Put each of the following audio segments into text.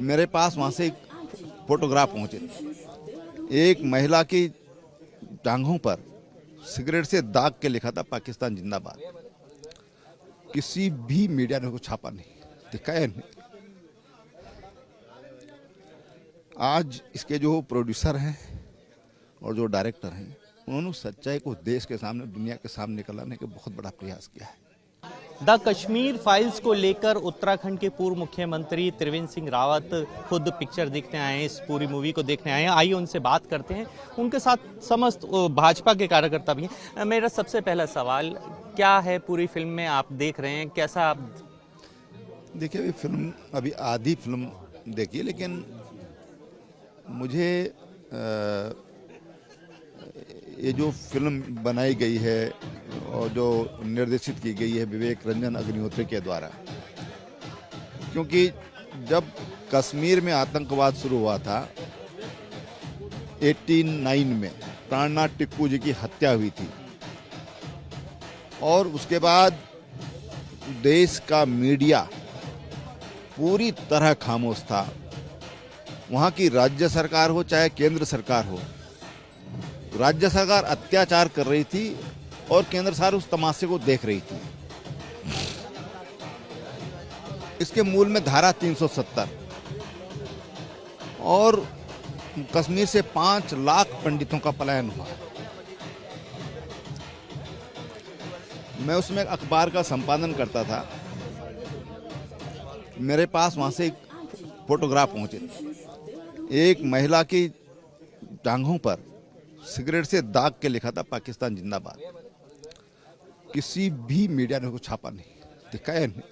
मेरे पास वहाँ से एक फोटोग्राफ पहुँचे थे। एक महिला की टांगों पर सिगरेट से दाग के लिखा था पाकिस्तान जिंदाबाद। किसी भी मीडिया ने उसको छापा नहीं, दिखाया नहीं। आज इसके जो प्रोड्यूसर हैं और जो डायरेक्टर हैं, उन्होंने सच्चाई को देश के सामने, दुनिया के सामने निकलने का बहुत बड़ा प्रयास किया है। द कश्मीर फाइल्स को लेकर उत्तराखंड के पूर्व मुख्यमंत्री त्रिवेंद्र सिंह रावत खुद पिक्चर देखने आए हैं, इस पूरी मूवी को देखने आए हैं। आइए उनसे बात करते हैं। उनके साथ समस्त भाजपा के कार्यकर्ता भी हैं। मेरा सबसे पहला सवाल क्या है, पूरी फिल्म में आप देख रहे हैं, कैसा आप? देखिए, अभी फिल्म, अभी आधी फिल्म देखी, लेकिन मुझे ये जो फिल्म बनाई गई है और जो निर्देशित की गई है विवेक रंजन अग्निहोत्री के द्वारा, क्योंकि जब कश्मीर में आतंकवाद शुरू हुआ था 89 में, प्राणनाथ टिक्कू जी की हत्या हुई थी और उसके बाद देश का मीडिया पूरी तरह खामोश था। वहाँ की राज्य सरकार हो चाहे केंद्र सरकार हो, राज्य सरकार अत्याचार कर रही थी और केंद्र सरकार उस तमाशे को देख रही थी। इसके मूल में धारा 370 और कश्मीर से 5 लाख पंडितों का पलायन हुआ। मैं उसमें एक अखबार का संपादन करता था। मेरे पास वहां से एक फोटोग्राफ पहुंचे थे। एक महिला की टांगों पर सिगरेट से दाग के लिखा था पाकिस्तान जिंदाबाद। किसी भी मीडिया ने उसको छापा नहीं, दिखाया नहीं।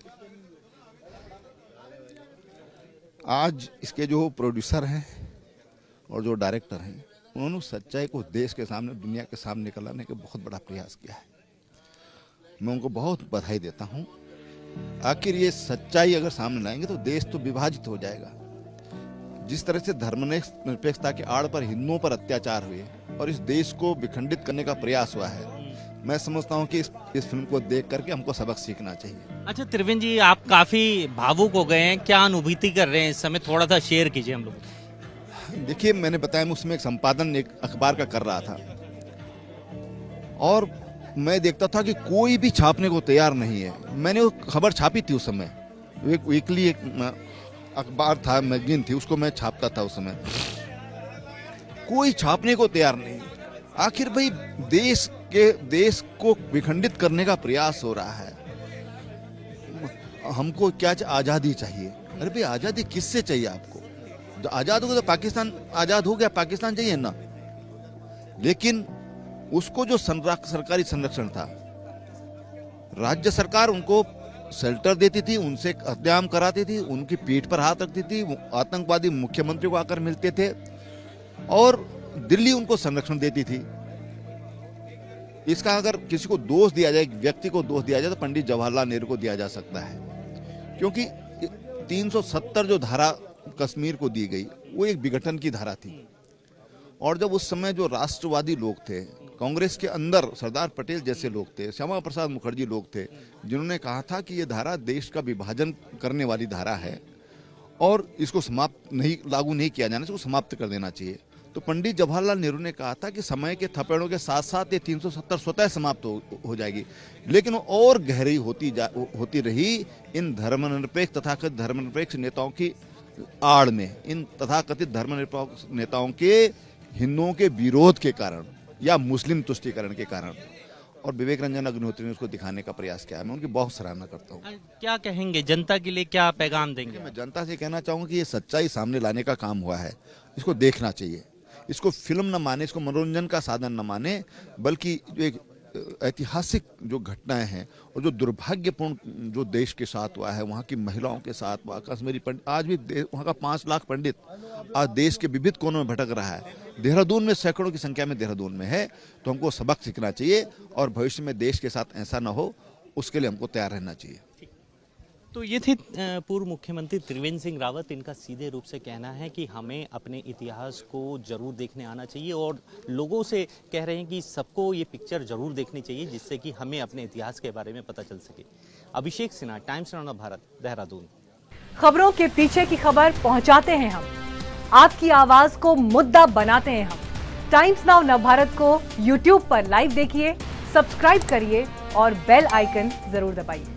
आज इसके जो प्रोड्यूसर हैं और जो डायरेक्टर हैं, उन्होंने सच्चाई को देश के सामने, दुनिया के सामने निकलने का बहुत बड़ा प्रयास किया है। मैं उनको बहुत बधाई देता हूं। आखिर ये सच्चाई अगर सामने लाएंगे तो देश तो विभाजित हो जाएगा। जिस तरह से धर्मनिरपेक्षता के आड़ पर हिंदुओं पर अत्याचार हुए और इस देश को विखंडित करने का प्रयास हुआ है, मैं समझता हूं कि इस फिल्म को देख करके हमको सबक सीखना चाहिए। अच्छा त्रिवेंद्र जी, आप काफी भावुक हो गए हैं, क्या अनुभूति कर रहे हैं इस समय? थोड़ा सा शेयर कीजिए हम लोग। देखिए, मैंने बताया, मैं उसमें एक संपादन एक अखबार का कर रहा था और मैं देखता था कि कोई भी छापने को तैयार नहीं है। मैंने वो खबर छापी थी उस समय, एक वीकली एक अखबार था, मैगजीन थी, उसको मैं छापता था उस समय। कोई छापने को तैयार नहीं। आखिर भाई, देश को विखंडित करने का प्रयास हो रहा है। हमको क्या आजादी चाहिए? अरे भाई, आजादी किससे चाहिए आपको? जो आजाद हो गया तो पाकिस्तान आजाद हो गया, पाकिस्तान चाहिए ना। लेकिन उसको जो सरकारी संरक्षण था, राज्य सरकार उनको शेल्टर देती थी, उनसे कत्लेआम कराती थी, उनकी पीठ पर हाथ रखती थी। आतंकवादी मुख्यमंत्री को आकर मिलते थे और दिल्ली उनको संरक्षण देती थी। इसका अगर किसी को दोष दिया जाए, व्यक्ति को दोष दिया जाए, तो पंडित जवाहरलाल नेहरू को दिया जा सकता है, क्योंकि 370 जो धारा कश्मीर को दी गई, वो एक विघटन की धारा थी। और जब उस समय जो राष्ट्रवादी लोग थे, कांग्रेस के अंदर सरदार पटेल जैसे लोग थे, श्यामा प्रसाद मुखर्जी लोग थे, जिन्होंने कहा था कि ये धारा देश का विभाजन करने वाली धारा है और इसको लागू नहीं किया जाना, इसको समाप्त कर देना चाहिए। तो पंडित जवाहरलाल नेहरू ने कहा था कि समय के थपेड़ों के साथ साथ ये 370 स्वतः समाप्त हो जाएगी। लेकिन वो और गहरी होती रही इन धर्मनिरपेक्ष तथाकथित धर्मनिरपेक्ष नेताओं की आड़ में, इन तथाकथित धर्मनिरपेक्ष नेताओं के हिंदुओं के विरोध के कारण या मुस्लिम तुष्टीकरण के कारण। और विवेक रंजन अग्निहोत्री ने उसको दिखाने का प्रयास किया। मैं उनकी बहुत सराहना करता हूँ। क्या कहेंगे जनता के लिए, क्या पैगाम देंगे? मैं जनता से कहना चाहूँगा कि ये सच्चाई सामने लाने का काम हुआ है, इसको देखना चाहिए। इसको फिल्म न माने, इसको मनोरंजन का साधन न माने, बल्कि जो एक ऐतिहासिक जो घटनाएं हैं और जो दुर्भाग्यपूर्ण जो देश के साथ हुआ है, वहाँ की महिलाओं के साथ हुआ, कश्मीरी पंडित, आज भी वहाँ का 5 लाख पंडित आज देश के विविध कोनों में भटक रहा है। देहरादून में सैकड़ों की संख्या में देहरादून में है। तो हमको सबक सीखना चाहिए और भविष्य में देश के साथ ऐसा न हो, उसके लिए हमको तैयार रहना चाहिए। तो ये थे पूर्व मुख्यमंत्री त्रिवेंद्र सिंह रावत। इनका सीधे रूप से कहना है कि हमें अपने इतिहास को जरूर देखने आना चाहिए और लोगों से कह रहे हैं कि सबको ये पिक्चर जरूर देखनी चाहिए, जिससे कि हमें अपने इतिहास के बारे में पता चल सके। अभिषेक सिन्हा, टाइम्स ऑफ भारत, देहरादून। खबरों के पीछे की खबर पहुंचाते हैं हम, आपकी आवाज को मुद्दा बनाते हैं हम। टाइम्स नाउ नवभारत को YouTube पर लाइव देखिए, सब्सक्राइब करिए और बेल आइकन जरूर दबाइए।